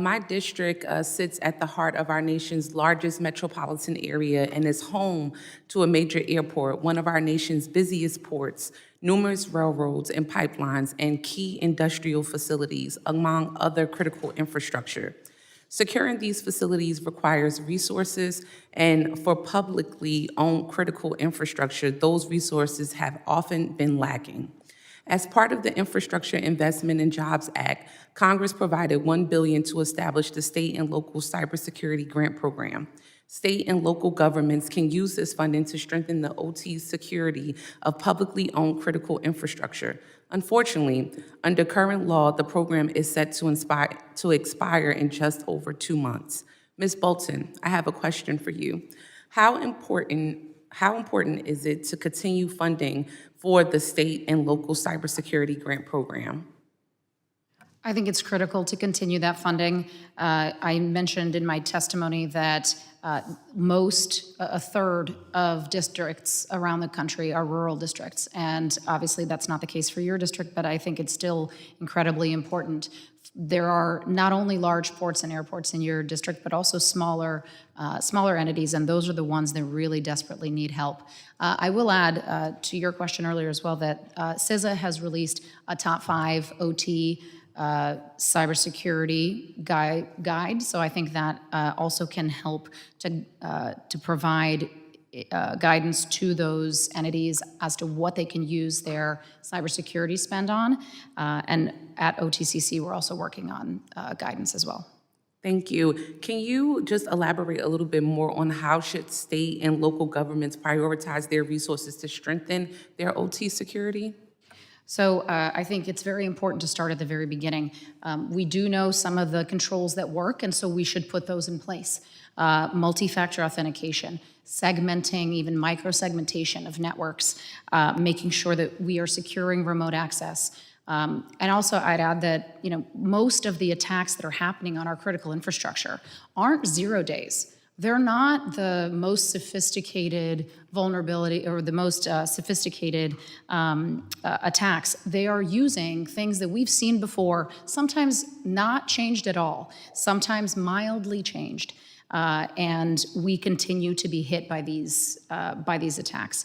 My district sits at the heart of our nation's largest metropolitan area and is home to a major airport, one of our nation's busiest ports, numerous railroads and pipelines, and key industrial facilities, among other critical infrastructure. Securing these facilities requires resources, and for publicly owned critical infrastructure, those resources have often been lacking. As part of the Infrastructure Investment and Jobs Act, Congress provided $1 billion to establish the state and local cybersecurity grant program. State and local governments can use this funding to strengthen the OT security of publicly owned critical infrastructure. Unfortunately, under current law, the program is set to expire in just over 2 months. Ms. Bolton, I have a question for you. How important is it to continue funding for the state and local cybersecurity grant program? I think it's critical to continue that funding. I mentioned in my testimony that a third of districts around the country are rural districts, and obviously that's not the case for your district, but I think it's still incredibly important. There are not only large ports and airports in your district, but also smaller entities, and those are the ones that really desperately need help. I will add to your question earlier as well that CISA has released a top 5 OT cybersecurity guide, so I think that also can help to provide guidance to those entities as to what they can use their cybersecurity spend on. And at OTCC, we're also working on guidance as well. Thank you. Can you just elaborate a little bit more on how should state and local governments prioritize their resources to strengthen their OT security? So I think it's very important to start at the very beginning. We do know some of the controls that work, and so we should put those in place. Multi-factor authentication, segmenting, even micro-segmentation of networks, making sure that we are securing remote access. And also I'd add that most of the attacks that are happening on our critical infrastructure aren't 0 days. They're not the most sophisticated vulnerability or the most sophisticated attacks. They are using things that we've seen before, sometimes not changed at all, sometimes mildly changed, and we continue to be hit by these attacks.